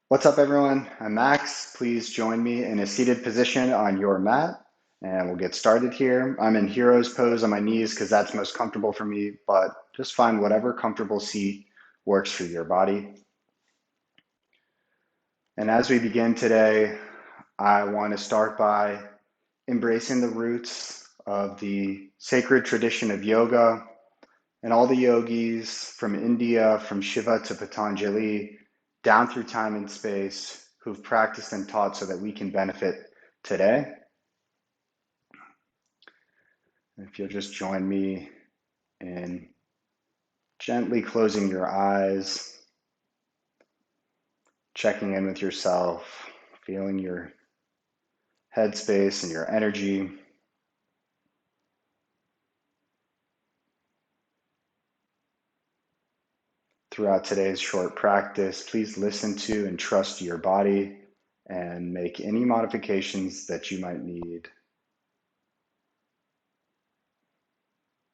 What's up, everyone? I'm Max. Please join me in a seated position on your mat, and we'll get started here. I'm in hero's pose on my knees because that's most comfortable for me, but just find whatever comfortable seat works for your body. And as we begin today, I want to start by embracing the roots of the sacred tradition of yoga and all the yogis from India, from Shiva to Patanjali, down through time and space, who've practiced and taught so that we can benefit today. If you'll just join me in gently closing your eyes, checking in with yourself, feeling your headspace and your energy. Throughout today's short practice, please listen to and trust your body and make any modifications that you might need.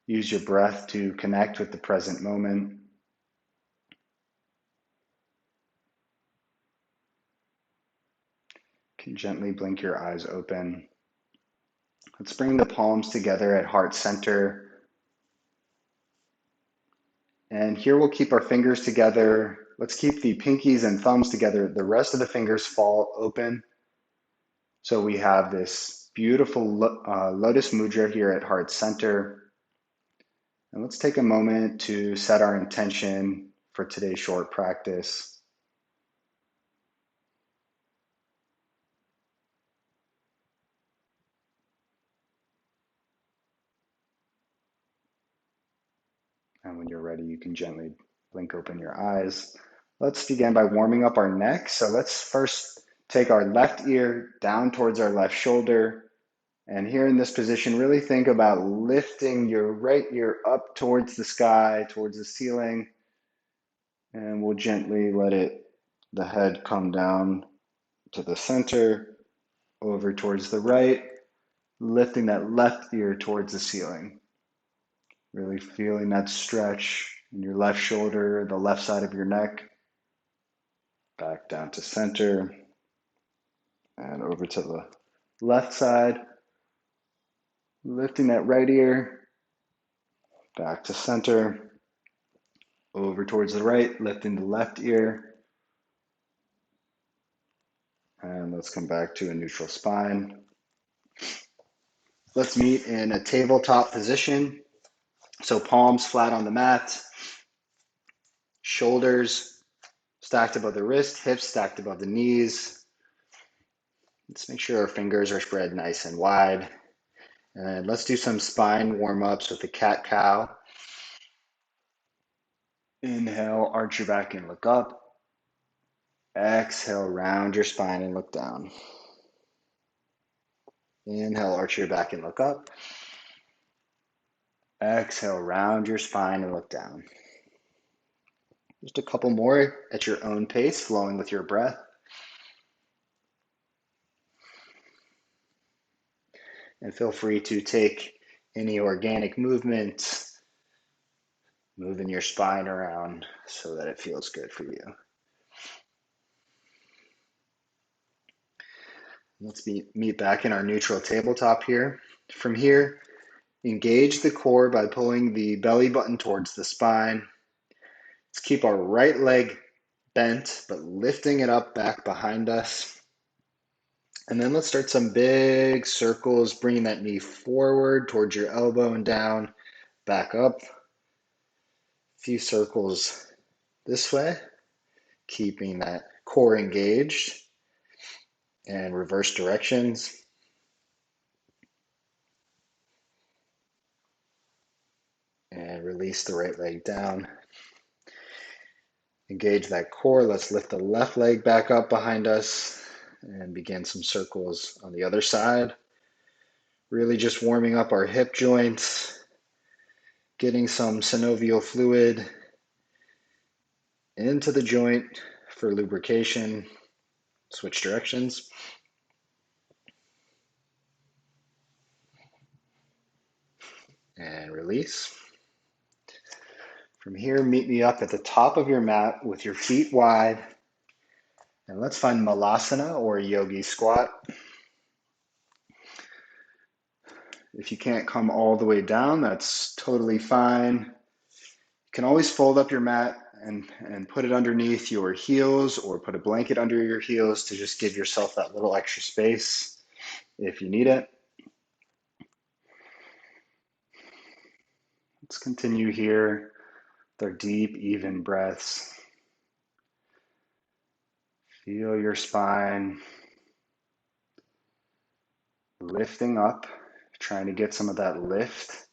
Use your breath to connect with the present moment. You can gently blink your eyes open. Let's bring the palms together at heart center. And here we'll keep our fingers together. Let's keep the pinkies and thumbs together. The rest of the fingers fall open. So we have this beautiful lotus mudra here at heart center. And let's take a moment to set our intention for today's short practice. And when you're ready, you can gently blink open your eyes. Let's begin by warming up our neck. So let's first take our left ear down towards our left shoulder. And here in this position, really think about lifting your right ear up towards the sky, towards the ceiling. And we'll gently let the head come down to the center, over towards the right, lifting that left ear towards the ceiling. Really feeling that stretch in your left shoulder, the left side of your neck. Back down to center and over to the left side. Lifting that right ear, back to center, over towards the right, lifting the left ear. And let's come back to a neutral spine. Let's meet in a tabletop position. So palms flat on the mat, shoulders stacked above the wrist, hips stacked above the knees. Let's make sure our fingers are spread nice and wide. And let's do some spine warm-ups with the cat-cow. Inhale, arch your back and look up. Exhale, round your spine and look down. Inhale, arch your back and look up. Exhale, round your spine and look down. Just a couple more at your own pace, flowing with your breath. And feel free to take any organic movement, moving your spine around so that it feels good for you. Let's meet back in our neutral tabletop here. From here, engage the core by pulling the belly button towards the spine. Let's keep our right leg bent, but lifting it up back behind us. And then let's start some big circles, bringing that knee forward towards your elbow and down, back up. A few circles this way, keeping that core engaged, and reverse directions. And release the right leg down. Engage that core. Let's lift the left leg back up behind us and begin some circles on the other side. Really just warming up our hip joints, getting some synovial fluid into the joint for lubrication. Switch directions. And release. From here, meet me up at the top of your mat with your feet wide. And let's find Malasana or Yogi Squat. If you can't come all the way down, that's totally fine. You can always fold up your mat and put it underneath your heels or put a blanket under your heels to just give yourself that little extra space if you need it. Let's continue here with our deep, even breaths. Feel your spine lifting up, trying to get some of that lift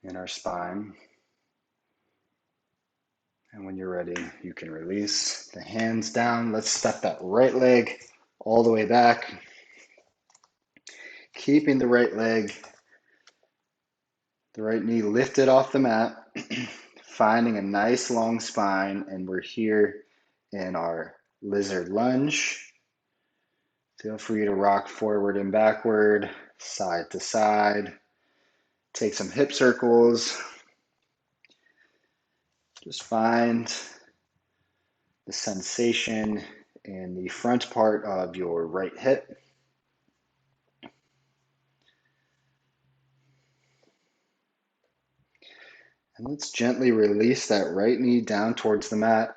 in our spine. And when you're ready, you can release the hands down. Let's step that right leg all the way back, keeping the right leg, the right knee lifted off the mat, finding a nice long spine. And we're here in our lizard lunge. Feel free to rock forward and backward, side to side. Take some hip circles. Just find the sensation in the front part of your right hip. And let's gently release that right knee down towards the mat.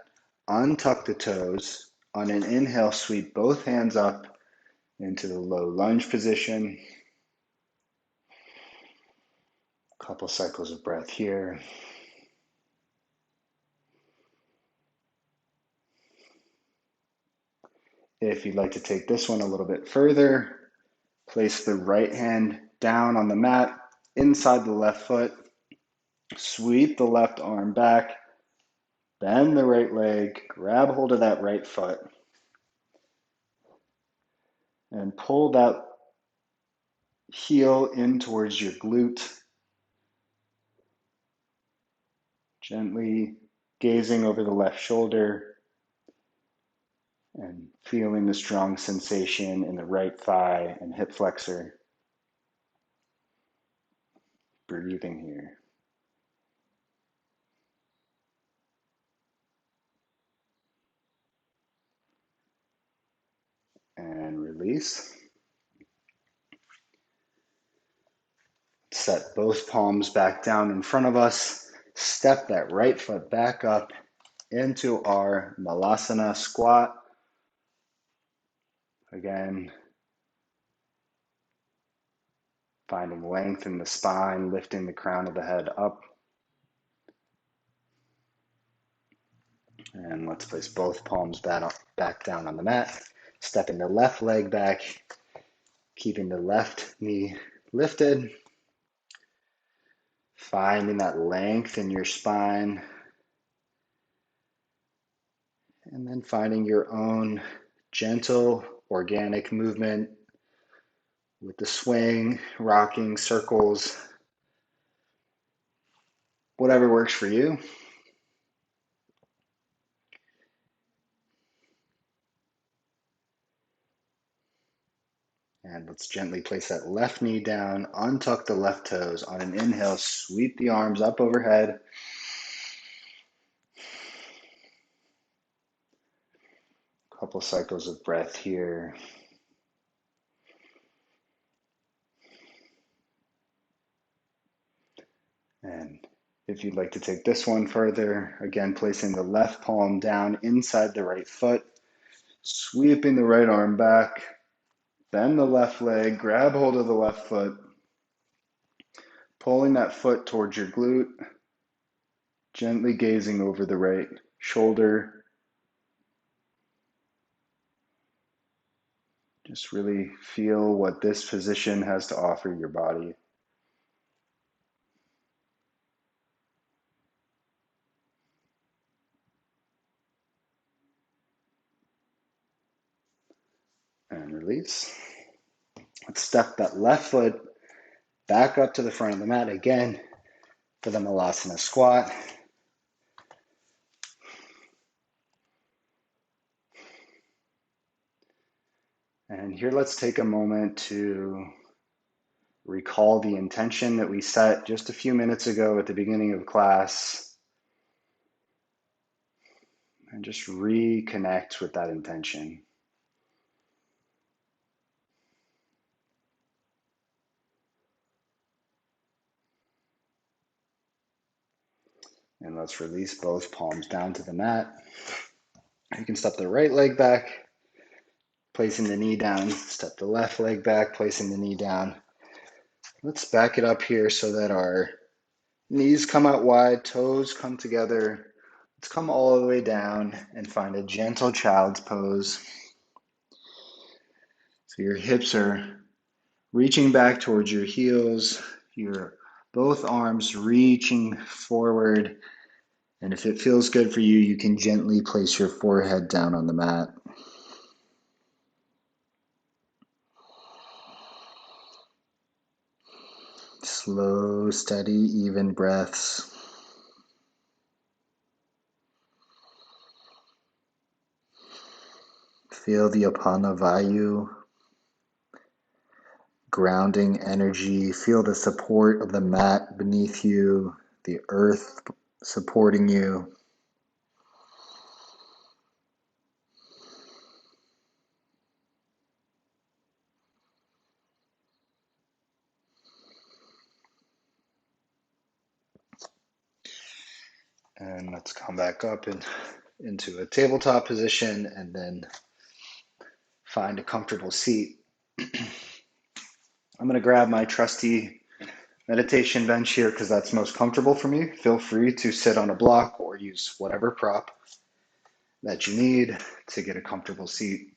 Untuck the toes. On an inhale, sweep both hands up into the low lunge position. A couple cycles of breath here. If you'd like to take this one a little bit further, place the right hand down on the mat, inside the left foot. Sweep the left arm back, bend the right leg, grab hold of that right foot, and pull that heel in towards your glute. Gently gazing over the left shoulder and feeling the strong sensation in the right thigh and hip flexor. Breathing here. And release. Set both palms back down in front of us. Step that right foot back up into our Malasana Squat. Again, finding length in the spine, lifting the crown of the head up. And let's place both palms back down on the mat. Stepping the left leg back, keeping the left knee lifted. Finding that length in your spine. And then finding your own gentle, organic movement with the swing, rocking, circles, whatever works for you. And let's gently place that left knee down, untuck the left toes. On an inhale, sweep the arms up overhead. Couple cycles of breath here. And if you'd like to take this one further, again, placing the left palm down inside the right foot, sweeping the right arm back, bend the left leg, grab hold of the left foot, pulling that foot towards your glute, gently gazing over the right shoulder. Just really feel what this position has to offer your body. And release. Let's step that left foot back up to the front of the mat again for the Malasana Squat. And here, let's take a moment to recall the intention that we set just a few minutes ago at the beginning of class. And just reconnect with that intention. And let's release both palms down to the mat. You can step the right leg back, placing the knee down. Step the left leg back, placing the knee down. Let's back it up here so that our knees come out wide, toes come together. Let's come all the way down and find a gentle child's pose. So your hips are reaching back towards your heels, your both arms reaching forward. And if it feels good for you, you can gently place your forehead down on the mat. Slow, steady, even breaths. Feel the Apana Vayu, grounding energy. Feel the support of the mat beneath you, the earth supporting you. And let's come back up and into a tabletop position and then find a comfortable seat. I'm going to grab my trusty meditation bench here because that's most comfortable for me. Feel free to sit on a block or use whatever prop that you need to get a comfortable seat.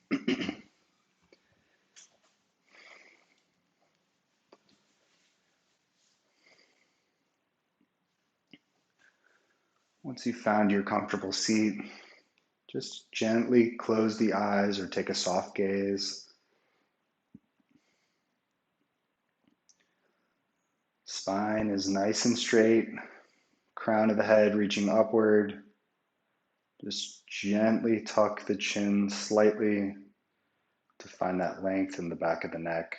Once you've found your comfortable seat, just gently close the eyes or take a soft gaze. Spine is nice and straight, crown of the head reaching upward. Just gently tuck the chin slightly to find that length in the back of the neck.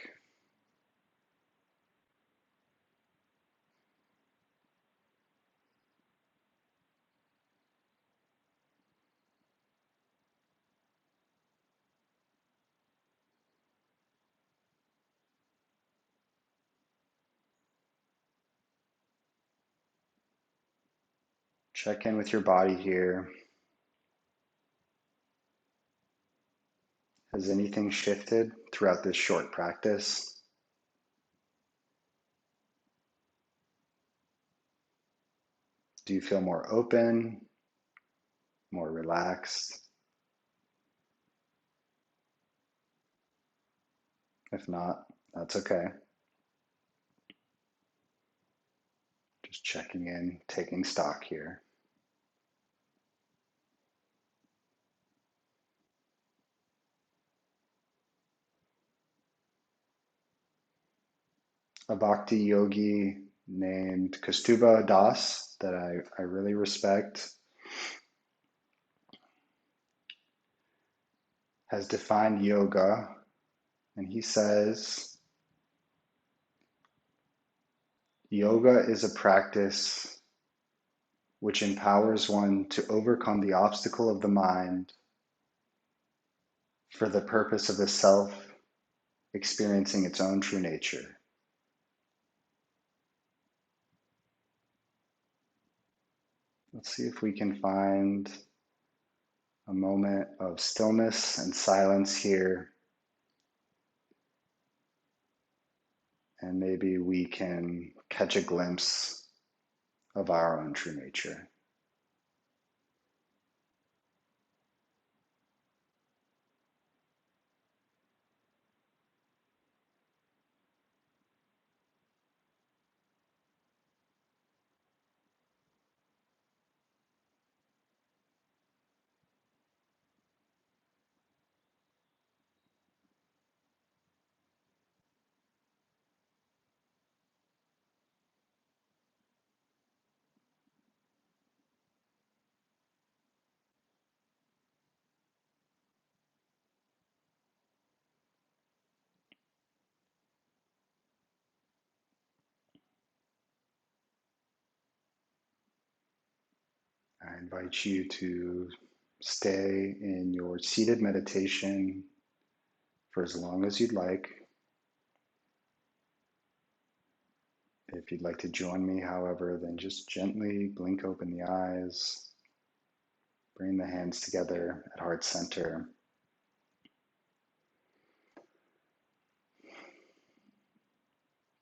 Check in with your body here. Has anything shifted throughout this short practice? Do you feel more open, more relaxed? If not, that's okay. Just checking in, taking stock here. A bhakti yogi named Kaustubha Das that I really respect has defined yoga, and he says, yoga is a practice which empowers one to overcome the obstacle of the mind for the purpose of the self experiencing its own true nature. Let's see if we can find a moment of stillness and silence here. And maybe we can catch a glimpse of our own true nature. I invite you to stay in your seated meditation for as long as you'd like. If you'd like to join me, however, then just gently blink open the eyes, bring the hands together at heart center.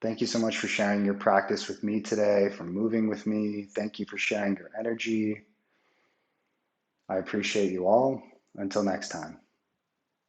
Thank you so much for sharing your practice with me today, for moving with me. Thank you for sharing your energy. I appreciate you all. Until next time.